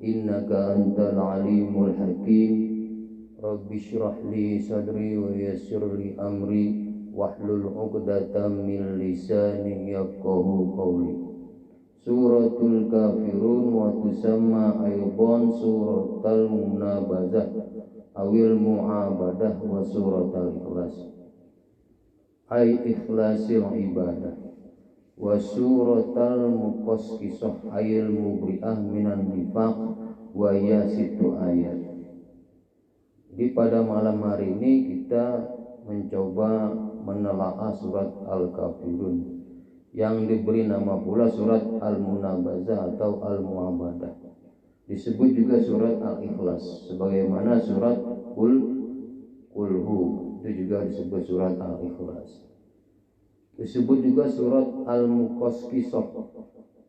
innaka antal alimul hakim. Rabbi shrah li sadri wa yassir li amri wahlul 'uqdatam min lisani yafqahu qawli. Suratul Kafirun wa tusamma aydan suratul Munabazah awil Mu'abadah wa suratul Ikhlas ay ikhlasil ibadah wa suratul Muqassisah ayil mubri'ah minan nifaq wa yasitu ayat. Di pada malam hari ini kita mencoba menelaah surat Al-Kafirun yang diberi nama pula surat Al-Munabazah atau Al-Mu'abadah. Disebut juga surat Al-Ikhlas sebagaimana surat Qul-Hu itu juga disebut surat Al-Ikhlas. Disebut juga surat Al-Muqassisah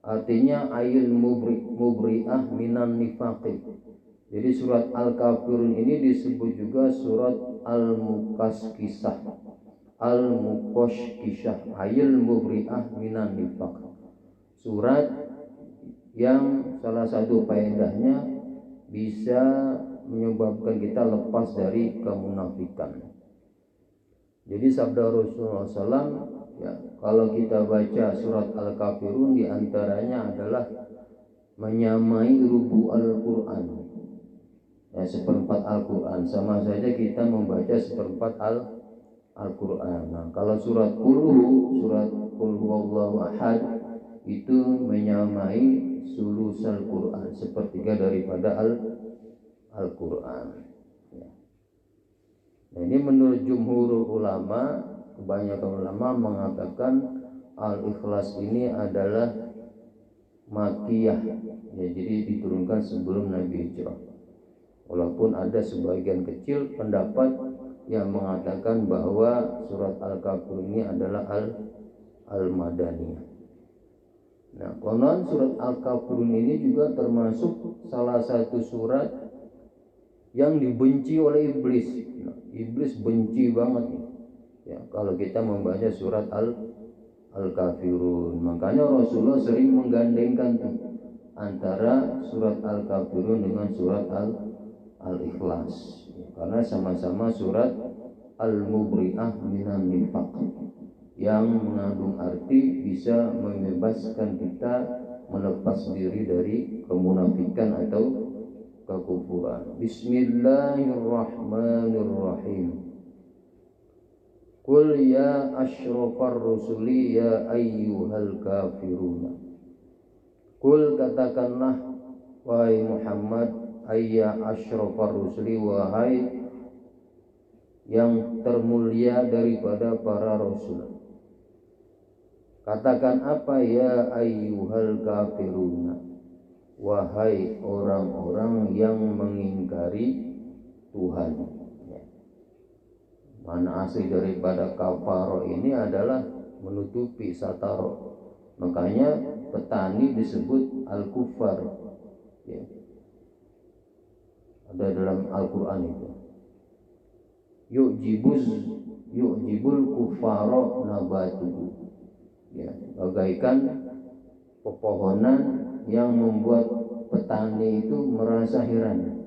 artinya ayil mubri'ah minan nifaqi. Jadi surat Al-Kafirun ini disebut juga surat Al-Muqassisah, Al-Muqassisah ayil mubri'ah minan nifaq. Surat yang salah satu faedahnya bisa menyebabkan kita lepas dari kemunafikan. Jadi sabda Rasulullah SAW, ya, kalau kita baca surat Al-Kafirun diantaranya adalah menyamai rubu Al-Quran. Ya, seperempat Al-Quran sama saja kita membaca seperempat Al-Quran. Nah, kalau surat Qul huwallahu ahad itu menyamai sulusal Quran, sepertiga daripada Al-Quran. Ya. Nah, ini menurut jumhur ulama, kebanyakan ulama mengatakan Al-Ikhlas ini adalah Makkiyah, ya, jadi diturunkan sebelum Nabi hijrah. Walaupun ada sebagian kecil pendapat yang mengatakan bahwa surat Al-Kafirun ini adalah Al-Madaniyah. Nah, konon surat Al-Kafirun ini juga termasuk salah satu surat yang dibenci oleh iblis. Nah, iblis benci banget nih, ya, kalau kita membaca surat Al-Kafirun. Makanya Rasulullah sering menggandengkan antara surat Al-Kafirun dengan surat Al-Ikhlas, karena sama-sama surat Al-Mubri'ah minan nifaq yang mengandung arti bisa membebaskan kita melepas diri dari kemunafikan atau kekufuran. Bismillahirrahmanirrahim. Qul ya asyrafar rusuli ya ayyuhal kafiruna. Qul, katakanlah wahai Muhammad, ayya asyrafar rusuli, wahai yang termulia daripada para rasul. Katakan apa? Ya ayyuhal kafiruna, wahai orang-orang yang mengingkari Tuhan. Mana asli daripada kafaro ini adalah menutupi, sataro. Makanya petani disebut al-kufar, ya. Ada dalam Al-Quran itu. Yu'jibul kufaro nabatuhu, ya, bagaikan pepohonan yang membuat petani itu merasa heran.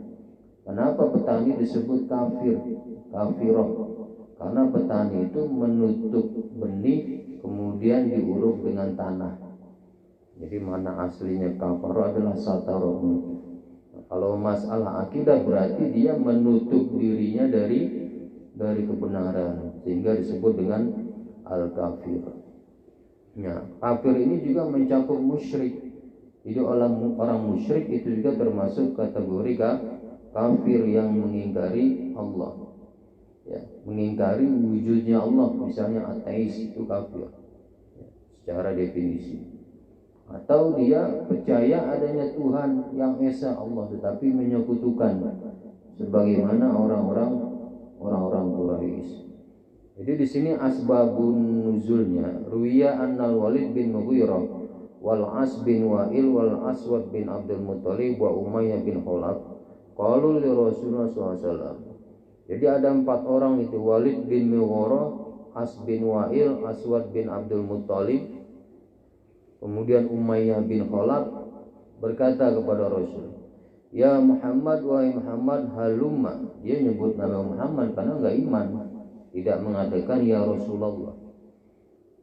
Kenapa petani disebut kafiroh? Karena petani itu menutup benih kemudian diuruk dengan tanah. Jadi mana aslinya kafaroh adalah sataro. Kalau masalah akidah berarti dia menutup dirinya dari kebenaran, sehingga disebut dengan al-kafir. Nah, kafir ini juga mencakup musyrik. Jadi orang musyrik itu juga termasuk kategori kafir yang mengingkari Allah, ya, mengingkari wujudnya Allah. Misalnya ateis itu kafir, ya, secara definisi. Atau dia percaya adanya Tuhan yang esa Allah tetapi menyekutukan, sebagaimana orang-orang Quraisy. Jadi di sini asbabun nuzulnya ruwiya annal Walid bin Mughirah wal As bin Wa'il wal Aswad bin Abdul Muttalib wa Umayyah bin Khalaf qalu li Rasulullah SAW. Jadi ada 4 orang itu, Walid bin Mughirah, As bin Wa'il, Aswad bin Abdul Muttalib, kemudian Umayyah bin Khalaf berkata kepada Rasul, Ya Muhammad, wahai Muhammad, halumma. Dia nyebut nama Muhammad karena enggak iman, tidak mengatakan ya Rasulullah.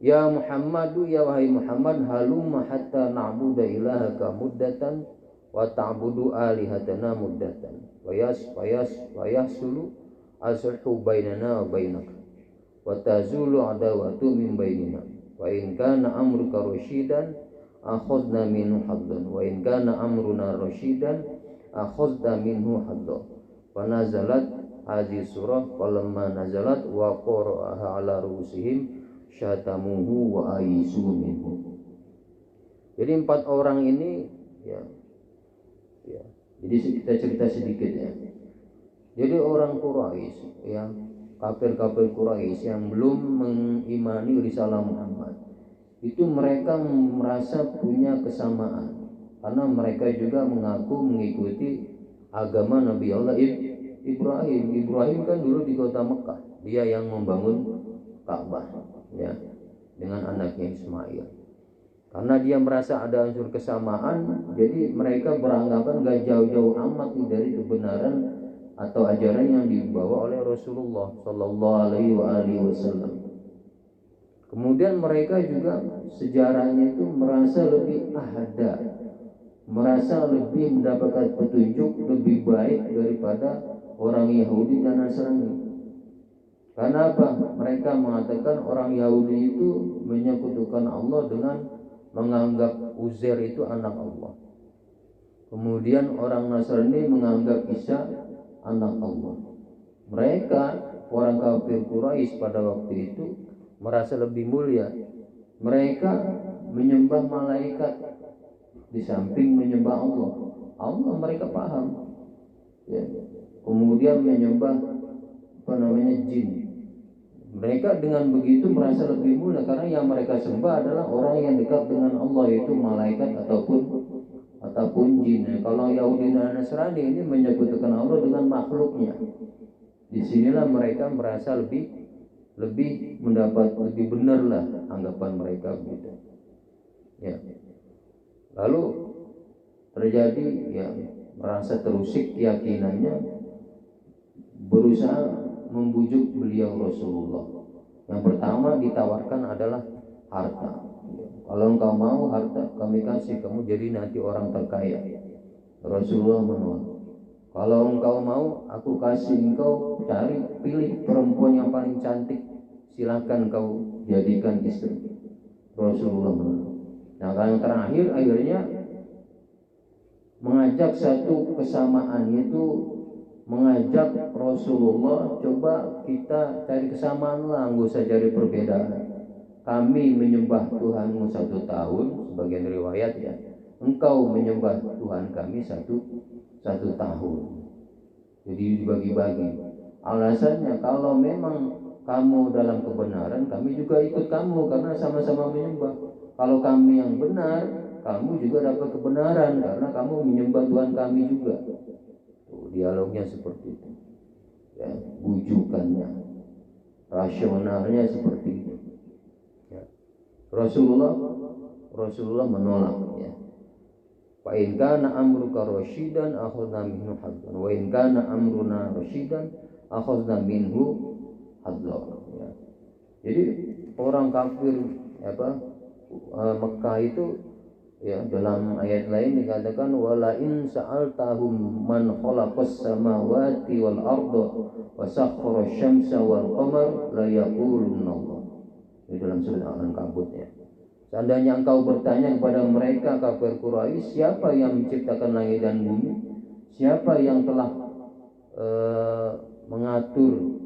Ya Muhammadu, ya wahai Muhammad, halumma hatta na'budu ilahaka muddatan wa ta'budu alihatana muddatan wa yasulu asulhu bainana wa bainaka wa tazulu adawatu min bainina wa in kana amruka rasyidan akhadna minhu haddan wa in kana amruna rasyidan akhadna minhu haddan. Fa nazalat hadhihi surah falamma nazalat wa qara'aha ala rusihim syatamuhu wa aisu minhu. Jadi 4 orang ini ya. Jadi kita cerita sedikit ya. Jadi orang Quraisy ya, kafir-kafir Quraisy yang belum mengimani risalah Muhammad, itu mereka merasa punya kesamaan karena mereka juga mengaku mengikuti agama Nabi Allah Ibrahim. Ibrahim kan dulu di kota Mekah, dia yang membangun Ka'bah ya dengan anaknya Ismail. Karena dia merasa ada unsur kesamaan, jadi mereka beranggapan gak jauh-jauh amat dari kebenaran atau ajaran yang dibawa oleh Rasulullah Sallallahu Alaihi Wasallam. Kemudian mereka juga sejarahnya itu merasa lebih ahda, merasa lebih mendapatkan petunjuk lebih baik daripada orang Yahudi dan Nasrani. Karena apa? Mereka mengatakan orang Yahudi itu menyekutukan Allah dengan menganggap Uzair itu anak Allah. Kemudian orang Nasrani menganggap Isa anak Allah. Mereka orang kafir Quraisy pada waktu itu merasa lebih mulia. Mereka menyembah malaikat di samping menyembah Allah. Allah mereka paham. Ya. Kemudian menyembah jin. Mereka dengan begitu merasa lebih mulia karena yang mereka sembah adalah orang yang dekat dengan Allah, yaitu malaikat ataupun jin. Kalau Yahudi dan Nasrani ini menyekutukan Allah dengan makhluknya. Disinilah mereka merasa lebih mendapat lebih benar lah anggapan mereka begitu. Ya. Lalu terjadi ya merasa terusik keyakinannya, berusaha membujuk beliau Rasulullah. Yang pertama ditawarkan adalah harta. Kalau engkau mau harta, kami kasih kamu jadi nanti orang terkaya. Rasulullah menolak. Kalau engkau mau, aku kasih engkau pilih perempuan yang paling cantik, silakan kau jadikan istri. Rasulullah menolak. Nah, kalau yang terakhir akhirnya mengajak satu kesamaan, yaitu mengajak Rasulullah, coba kita cari kesamaan lah, nggak usah cari perbedaan. Kami menyembah Tuhanmu 1 tahun, sebagian riwayat ya, engkau menyembah Tuhan kami satu tahun. Jadi dibagi-bagi. Alasannya kalau memang kamu dalam kebenaran, kami juga ikut kamu karena sama-sama menyembah. Kalau kami yang benar, kamu juga dapat kebenaran karena kamu menyembah Tuhan kami juga. Dialognya seperti itu ya, bujukannya, rasionalnya seperti itu ya. Rasulullah menolak ya. Fa in kana amruka rasyidan akhadna minhu haddan wa in kana amruna rasyidan akhadna minhu haddan ya. Jadi orang kafir Mekah itu ya, dalam ayat lain dikatakan wala in sa'altahum man khalaqas samawati wal arda wa sakhkhara asy-syamsa wal qamar la yaqulunna Allah. Di dalam surah Al-Ankabut ya. Seandainya engkau bertanya kepada mereka kafir Quraisy, siapa yang menciptakan langit dan bumi? Siapa yang telah mengatur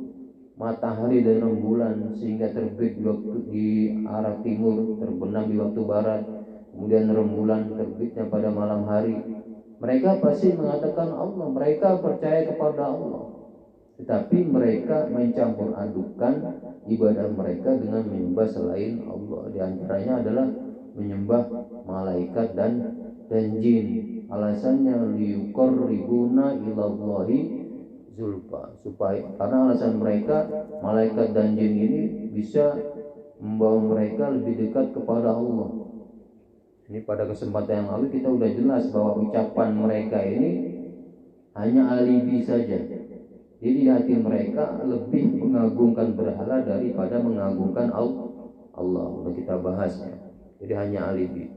matahari dan rembulan sehingga terbit di arah timur, terbenam di waktu barat, kemudian rembulan terbitnya pada malam hari? Mereka pasti mengatakan Allah, mereka percaya kepada Allah. Tetapi mereka mencampur adukan ibadah mereka dengan menyembah selain Allah. Di antaranya adalah menyembah malaikat dan jin. Alasannya liyuqarribuna ilallahi zulfa, supaya karena alasan mereka malaikat dan jin ini bisa membawa mereka lebih dekat kepada Allah. Ini pada kesempatan yang lalu kita sudah jelas bahwa ucapan mereka ini hanya alibi saja. Jadi hati mereka lebih mengagungkan berhala daripada mengagungkan Allah. Udah kita bahas ya. Jadi hanya alibi.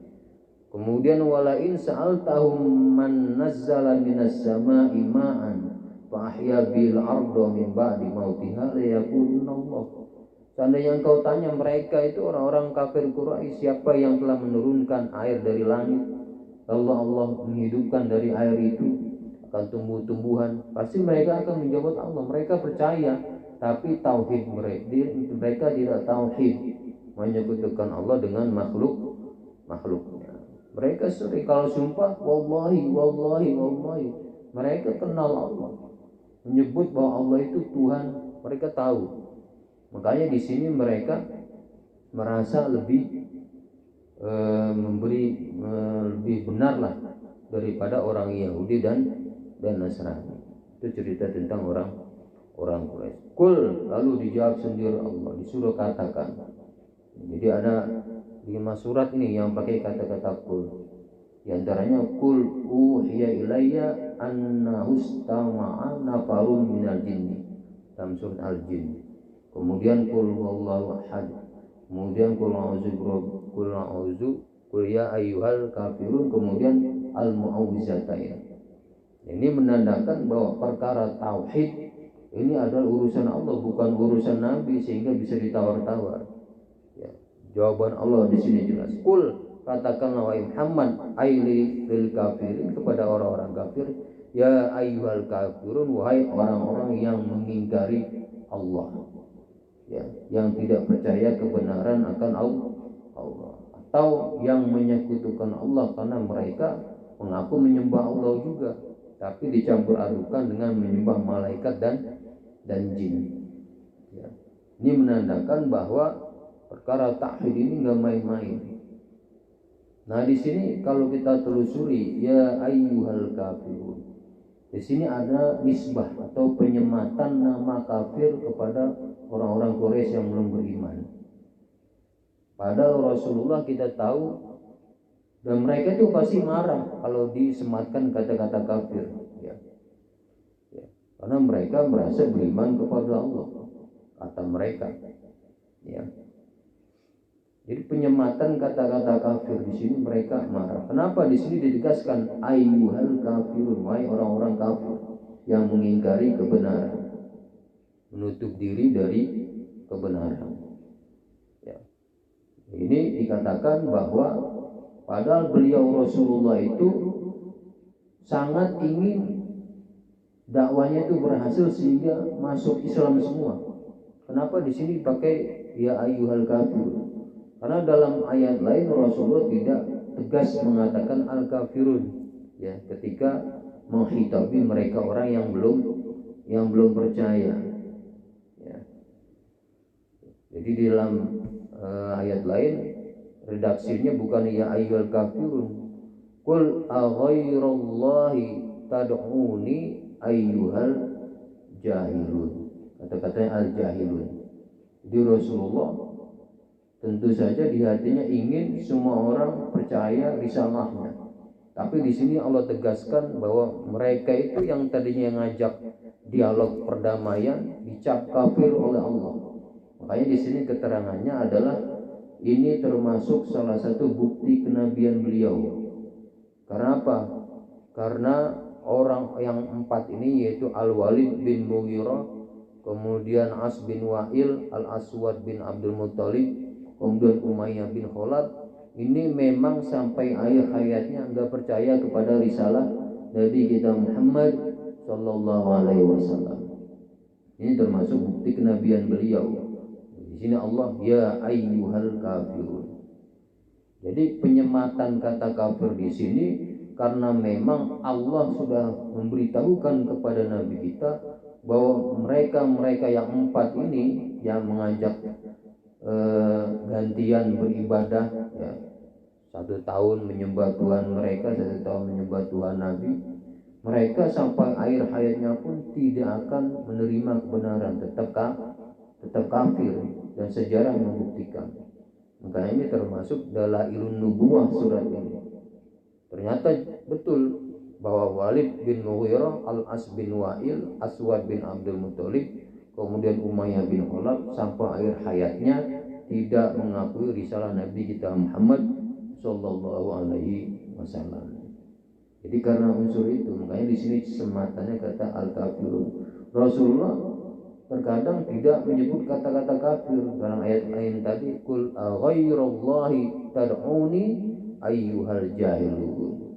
Kemudian walain sa'altahum man nazzala minas sama'i ma'an fa ahya bil arda min ba'di mautiha la yaquluna Allah. Seandainya engkau tanya mereka itu orang-orang kafir Quraisy, siapa yang telah menurunkan air dari langit, lalu Allah menghidupkan dari air itu akan tumbuh-tumbuhan, pasti mereka akan menjawab Allah. Mereka percaya, tapi tauhid mereka tidak tauhid, menyekutukan Allah dengan makhluknya. Mereka sering kalau sumpah wallahi. Mereka kenal Allah, menyebut bahwa Allah itu Tuhan, mereka tahu. Makanya di sini mereka merasa lebih lebih benar lah daripada orang Yahudi dan Nasrani. Itu cerita tentang orang Quraisy. Kul, lalu dijawab sendiri Allah, disuruh katakan. Jadi ada 5 surat ini yang pakai kata-kata kul. Di antaranya kul uhiya ilayya annahu istama'a nafarun minal jinni dalam surat Al-Jin. Kemudian kul huwallahu ahad. Kemudian kul a'udzu kul ya ayyuhal kafirun. Kemudian al-mu'awwizatayn. Ini menandakan bahwa perkara tauhid ini adalah urusan Allah, bukan urusan Nabi, sehingga bisa ditawar-tawar. Ya, jawaban Allah di sini jelas. Kul, katakanlah wahai Muhammad, lil kafirin, kepada orang-orang kafir, ya ayyuhal kafirun, wahai orang-orang yang mengingkari Allah, ya, yang tidak percaya kebenaran akan Allah, atau yang menyekutukan Allah karena mereka mengaku menyembah Allah juga, tapi dicampur adukan dengan menyembah malaikat dan jin. Ya. Ini menandakan bahwa perkara tauhid ini nggak main-main. Nah di sini kalau kita telusuri ya ayyuhal kafirun, di sini ada nisbah atau penyematan nama kafir kepada orang-orang Quraisy yang belum beriman. Padahal Rasulullah kita tahu, dan mereka itu pasti marah kalau disematkan kata-kata kafir, ya. Karena mereka merasa beriman kepada Allah, kata mereka, ya. Jadi penyematan kata-kata kafir di sini mereka marah. Kenapa di sini ditegaskan ayyuhal kafirun, wahai orang-orang kafir yang mengingkari kebenaran, menutup diri dari kebenaran. Ya. Ini dikatakan bahwa padahal beliau Rasulullah itu sangat ingin dakwanya itu berhasil sehingga masuk Islam semua. Kenapa di sini pakai ya ayyuhal kafir? Karena dalam ayat lain Rasulullah tidak tegas mengatakan al-kafirun, ya, ketika menghitabi mereka orang yang belum percaya. Ya. Jadi di dalam ayat lain redaksinya bukan ya ayyuhal kafirun, qul aghairallahi tad'uni ayyuhal jahilun, kata-katanya al jahilun. Jadi Rasulullah tentu saja di hatinya ingin semua orang percaya risalahnya, tapi di sini Allah tegaskan bahwa mereka itu yang tadinya ngajak dialog perdamaian dicap kafir oleh Allah. Makanya di sini keterangannya adalah ini termasuk salah satu bukti kenabian beliau. Karena apa? Karena orang yang 4 ini, yaitu Al-Walid bin Mughirah, kemudian As bin Wa'il, Al-Aswad bin Abdul Muttalib, kemudian Umayyah bin Khalaf, ini memang sampai akhir hayatnya enggak percaya kepada risalah Nabi kita Muhammad sallallahu alaihi wasallam. Ini termasuk bukti kenabian beliau. Di sini Allah ya ayyuhal kafirun. Jadi penyematan kata kafir di sini karena memang Allah sudah memberitahukan kepada Nabi kita bahwa mereka yang 4 ini yang mengajak gantian beribadah, ya, 1 tahun menyembah Tuhan mereka, 1 tahun menyembah Tuhan Nabi, mereka sampai akhir hayatnya pun tidak akan menerima kebenaran, tetap kafir, dan sejarah membuktikan. Makanya ini termasuk dalailun nubuwah surat ini. Ternyata betul bahwa Walid bin Mughirah, Al-As bin Wa'il, Aswad bin Abdul Muthalib, kemudian Umayyah bin Khalaf sampai akhir hayatnya tidak mengakui risalah Nabi kita Muhammad sallallahu alaihi wasallam. Jadi karena unsur itu, makanya di sini sematanya kata al-kafirun. Rasulullah terkadang tidak menyebut kata-kata kafir dalam ayat lain tadi, qul ghairallahi tad'uni ayyuhal jahilun.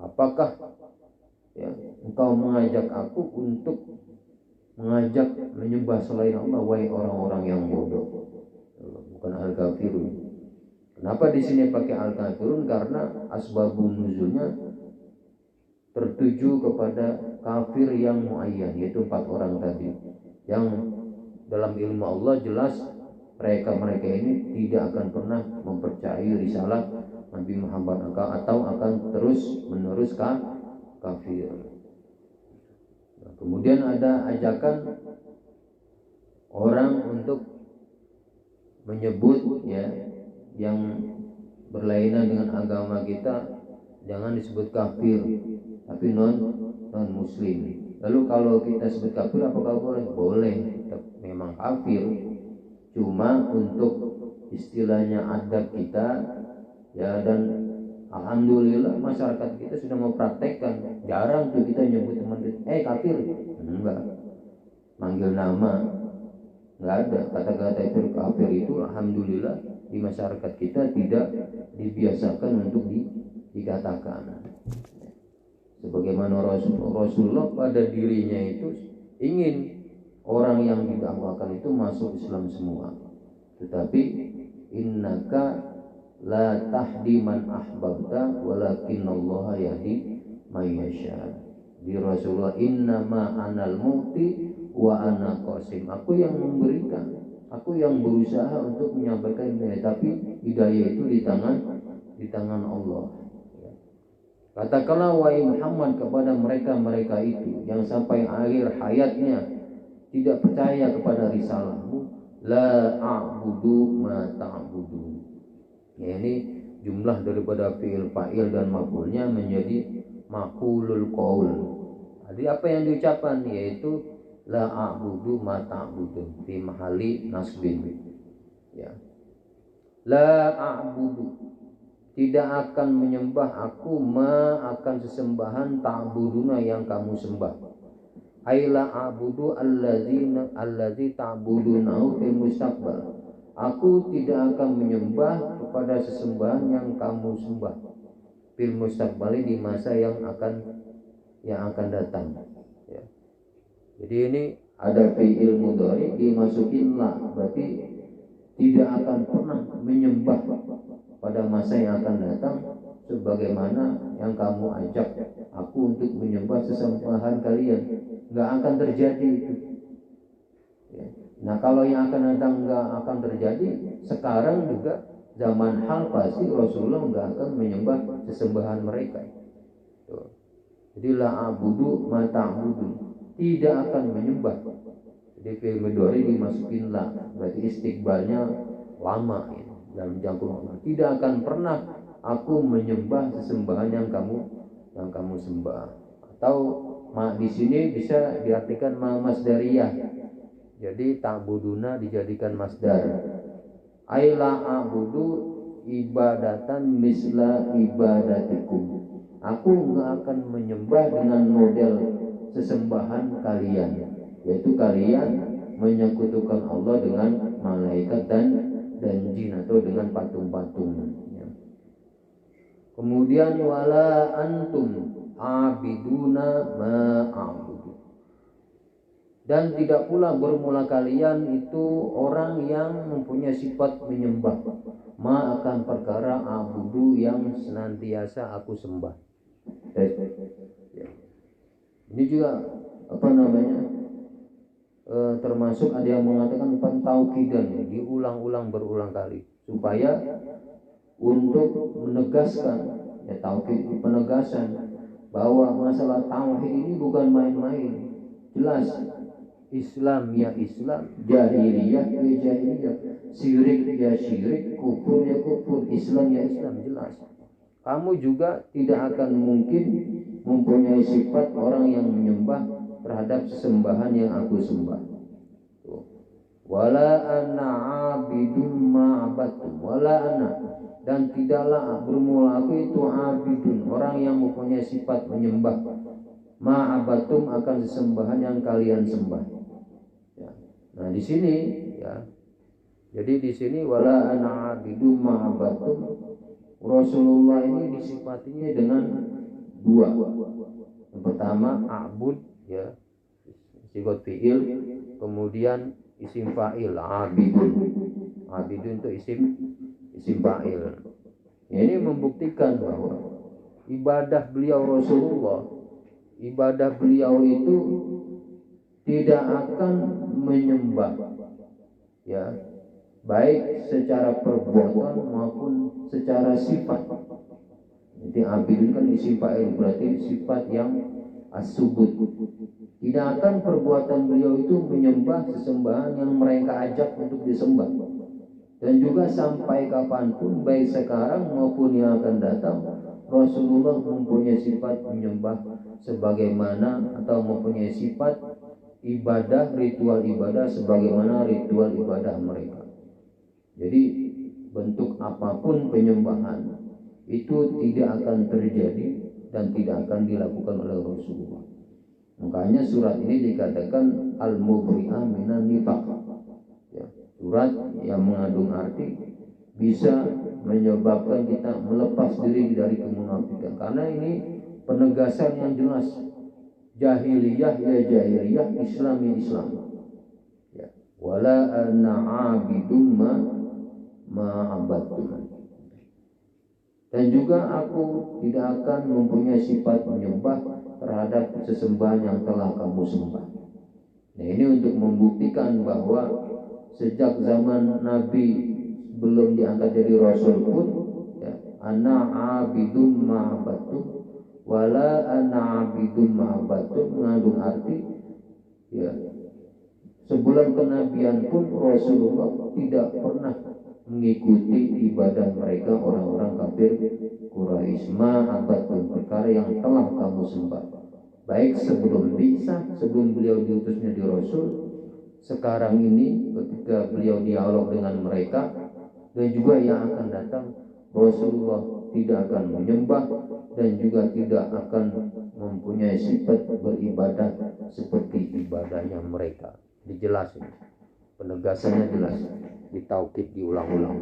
Apakah ya engkau mengajak aku untuk mengajak menyembah selain Allah, wahai orang-orang yang bodoh? Bukan al-kafirun. Kenapa di sini pakai al-kafirun? Karena asbabun nuzulnya tertuju kepada kafir yang muayyan, yaitu 4 orang tadi, yang dalam ilmu Allah jelas mereka ini tidak akan pernah mempercayai risalah Nabi Muhammad atau akan terus menerus kafir. Nah, kemudian ada ajakan orang untuk menyebut ya yang berlainan dengan agama kita jangan disebut kafir, tapi non muslim. Lalu kalau kita sebut kafir apakah boleh? Boleh, memang kafir. Cuma untuk istilahnya adab kita ya, dan alhamdulillah masyarakat kita sudah mempraktekkan. Jarang tuh kita nyebut teman kita kafir. Enggak. Manggil nama. Enggak ada kata-kata itu kafir itu, alhamdulillah di masyarakat kita tidak dibiasakan untuk dikatakan. Sebagaimana Rasulullah pada dirinya itu ingin orang yang didakwakan itu masuk Islam semua. Tetapi innaka la tahdi man ahbabta walakinallaha yahdi may yasha. Di Rasulullah innama anal mu'ti wa ana qasim. Aku yang memberikan, aku yang berusaha untuk menyampaikan hidayah, tapi hidayah itu di tangan Allah. Katakanlah wahai Muhammad kepada mereka itu yang sampai akhir hayatnya tidak percaya kepada risalahmu, la a'budu ma ta'budu. Ya, ini jumlah daripada fi'il fa'il dan maf'ulnya menjadi maqulul qaul. Jadi apa yang diucapkan yaitu la a'budu ma ta'budu fi mahali nasbin. Ya. La a'budu, tidak akan menyembah aku akan sesembahan ta'buduna yang kamu sembah. Aila a'budu allazi ta'buduna fil mustaqbal. Aku tidak akan menyembah kepada sesembahan yang kamu sembah fil mustaqbal, di masa yang akan datang. Ya. Jadi ini ada fi'il mudhari dimasukin la, berarti tidak akan pernah menyembah pada masa yang akan datang sebagaimana yang kamu ajak aku untuk menyembah sesembahan kalian. Nggak akan terjadi itu ya. Nah kalau yang akan datang nggak akan terjadi, sekarang juga zaman hal pasti Rasulullah nggak akan menyembah sesembahan mereka. Tuh. Jadi la a'budu ma ta'budu, tidak akan menyembah. Jadi fi'il mudhari dimasukin la, berarti istiqbalnya lama ya. Dalam jangka lama, tidak akan pernah aku menyembah sesembahan yang kamu sembah. Atau di sini bisa diartikan masdariyah. Jadi ta'buduna dijadikan masdar. Aila a'budu ibadatan misla ibadatikum. Aku enggak akan menyembah dengan model sesembahan kalian, yaitu kalian menyekutukan Allah dengan malaikat dan jin atau dengan patung-patung. Ya. Kemudian wala antum abiduna ma a'budu, dan tidak pula bermula kalian itu orang yang mempunyai sifat menyembah ma akan perkara a'budu yang senantiasa aku sembah. Ya. Ini juga termasuk ada yang mengatakan pentauhidan, diulang-ulang berulang kali supaya untuk menegaskan ya tauhid, penegasan bahwa masalah tauhid ini bukan main-main. Jelas Islam ya Islam, jahiliyah ya jahiliyah, syirik ya syirik, kufur ya kufur, Islam ya Islam, jelas. Kamu juga tidak akan mungkin mempunyai mempunyai sifat orang yang menyembah terhadap sesembahan yang aku sembah. Wala ana abidum ma'abatum, wala ana, dan tidaklah bermula aku itu abidun, orang yang mempunyai sifat menyembah, ma'abatum, akan sesembahan yang kalian sembah. Ya. Nah di sini ya, jadi di sini wala ana abidum ma'abatum, Rasulullah ini disifatinya dengan dua. Yang pertama a'bud, ya, sigot fi'il, kemudian isim fa'il abidun. Abidun itu isim fa'il. Ini membuktikan bahwa ibadah beliau Rasulullah, ibadah beliau itu tidak akan menyembah, ya, baik secara perbuatan maupun secara sifat. Jadi abidun kan isim fa'il, berarti sifat yang as-subut. Tidak akan perbuatan beliau itu menyembah sesembahan yang mereka ajak untuk disembah. Dan juga sampai kapanpun, baik sekarang maupun yang akan datang, Rasulullah mempunyai sifat menyembah sebagaimana, atau mempunyai sifat ibadah, ritual ibadah sebagaimana ritual ibadah mereka. Jadi bentuk apapun penyembahan itu tidak akan terjadi dan tidak akan dilakukan oleh Rasulullah. Makanya surat ini dikatakan al-mubri'ah minan nifaq, ya, surat yang mengandung arti bisa menyebabkan kita melepas diri dari kemunafikan, karena ini penegasan yang jelas, jahiliyah ya jahiliyah, Islam ya Islam, ya, wala ana abidum ma'abattum. Dan juga aku tidak akan mempunyai sifat menyembah terhadap sesembahan yang telah kamu sembah. Nah ini untuk membuktikan bahwa sejak zaman Nabi belum diangkat jadi Rasul pun, ya, ana abidum ma'abattum wala ana abidum ma'abattum mengandung arti, ya, sebelum kenabian pun Rasulullah tidak pernah mengikuti ibadah mereka orang-orang kafir Quraisy. Ma'abattum, perkara yang telah kamu sembah, baik sebelum Isa, sebelum beliau diutusnya di Rasul, sekarang ini ketika beliau dialog dengan mereka, dan juga yang akan datang, Rasulullah tidak akan menyembah dan juga tidak akan mempunyai sifat beribadah seperti ibadahnya mereka. Dijelasin, penegasannya jelas, ditaukid, diulang-ulang.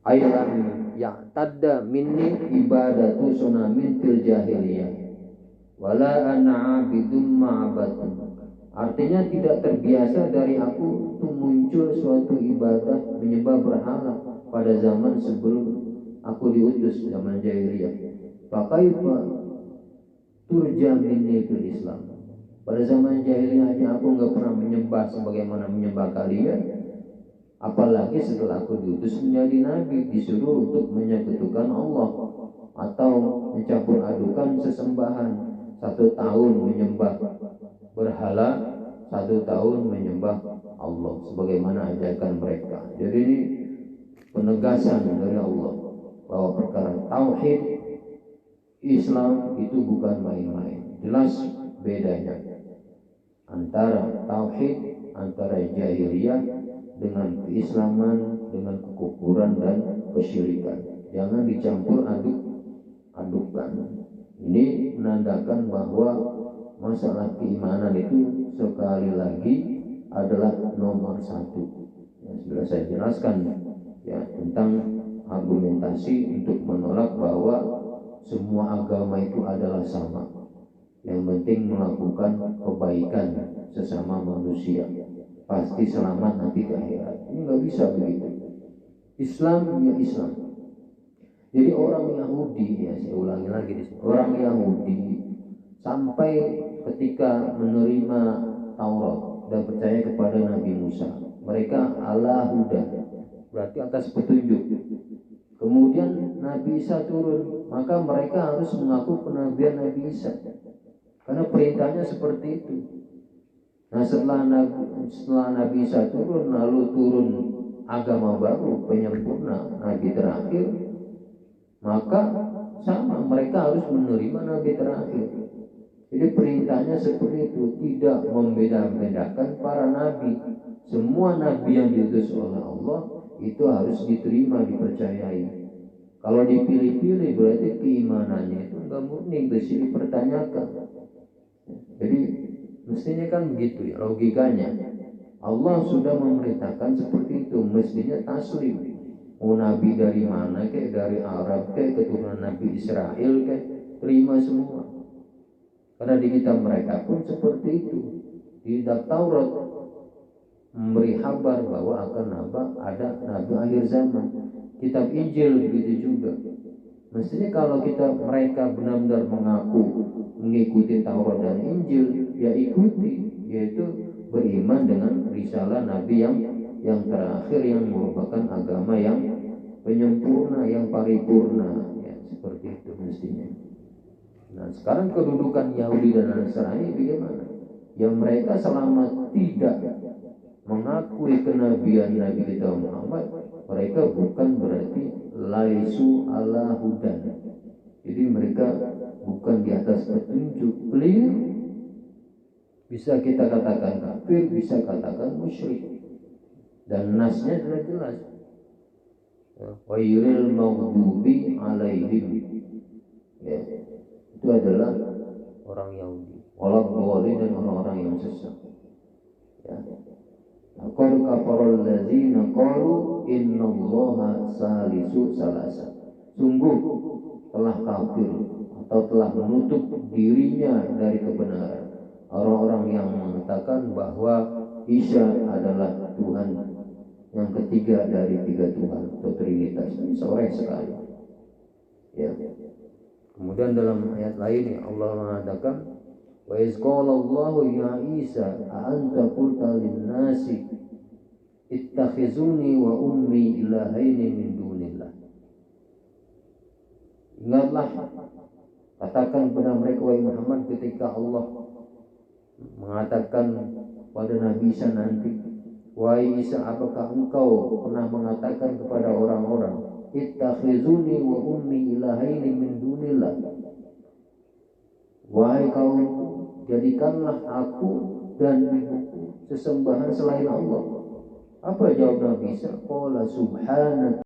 Ailan ya'tadda minni ibadatu sunamin fil jahiliyah wala ana abidum ma'abattum. Artinya tidak terbiasa dari aku untuk muncul suatu ibadah menyembah berhala pada zaman sebelum aku diutus, zaman jahiliyah. Fakaifa turja minni fil Islam. Pada zaman jahiliyah aja aku nggak pernah menyembah sebagaimana menyembah kalian, apalagi setelah aku diutus menjadi nabi, disuruh untuk menyekutukan Allah atau mencampur adukan sesembahan. 1 tahun menyembah berhala, 1 tahun menyembah Allah sebagaimana ajakan mereka. Jadi ini penegasan dari Allah bahwa perkara tauhid Islam itu bukan main-main. Jelas bedanya antara tauhid, antara jahiliyah dengan keislaman, dengan kekufuran dan kesyirikan. Jangan dicampur adukan. Ini menandakan bahwa masalah keimanan itu sekali lagi adalah nomor 1. Ya, sudah saya jelaskan, ya, tentang argumentasi untuk menolak bahwa semua agama itu adalah sama. Yang penting melakukan kebaikan sesama manusia, pasti selamat nanti ke akhirat. Ini nggak bisa begitu. Islam ya Islam. Jadi orang Yahudi, ya saya ulangi lagi di sini, orang Yahudi sampai ketika menerima Taurat dan percaya kepada Nabi Musa, mereka ala huda, berarti atas petunjuk. Kemudian Nabi Isa turun, maka mereka harus mengaku kenabian Nabi Isa, karena perintahnya seperti itu. Nah setelah Nabi Isa turun, lalu turun agama baru, penyempurna, Nabi terakhir, maka sama, mereka harus menerima nabi terakhir. Jadi perintahnya seperti itu, tidak membeda-bedakan para nabi. Semua nabi yang diutus oleh Allah itu harus diterima, dipercayai. Kalau dipilih-pilih berarti keimanannya itu enggak murni, mesti dipertanyakan. Jadi mestinya kan begitu ya logikanya. Allah sudah memerintahkan seperti itu, mestinya taslim. Mau nabi dari mana, kayak dari Arab, kayak keturunan Nabi Israel, kayak terima semua. Karena di kitab mereka pun seperti itu. Di kitab Taurat memberi kabar bahwa akan ada nabi akhir zaman. Kitab Injil begitu juga. Mestinya kalau mereka benar-benar mengaku mengikuti Taurat dan Injil, ya ikuti, yaitu beriman dengan risalah Nabi yang terakhir, yang merupakan agama yang penyempurna, yang paripurna, ya seperti itu mestinya. Nah, sekarang kedudukan Yahudi dan Nasrani bagaimana? Yang mereka selama tidak mengakui kenabian Nabi kita Muhammad, mereka bukan berarti laisu ala hudan. Jadi mereka bukan di atas petunjuk. Clear. Bisa kita katakan kafir, bisa katakan musyrik. Dan nasnya sudah jelas. Wairil maghdubi alaihim. Ya, itu adalah orang Yahudi. Waladhdallin, dan orang-orang yang sesat. Ya. Qad kafarul ladzina qalu innallaha salisu salasa. Sungguh telah kafir atau telah menutup dirinya dari kebenaran orang-orang yang mengatakan bahwa Isa adalah Tuhan yang ketiga dari tiga Tuhan atau Trinitas. Ini sore sekali. Ya. Kemudian dalam ayat lain Allah mengatakan, wa iz qala Allahu ya Isa a anta qulta lin-nasi ittakhizuni wa ummi ilahaini min dunillah. Ingatlah, katakan kepada mereka wahai Muhammad ketika Allah mengatakan pada Nabi Isa nanti, wahai Isa, apakah engkau pernah mengatakan kepada orang-orang ittakhizuni wa ummi ilahaini min dunillah, wahai kaum, jadikanlah aku dan ibuku sesembahan selain Allah. Apa jawab Nabi Isa? Qala subhanak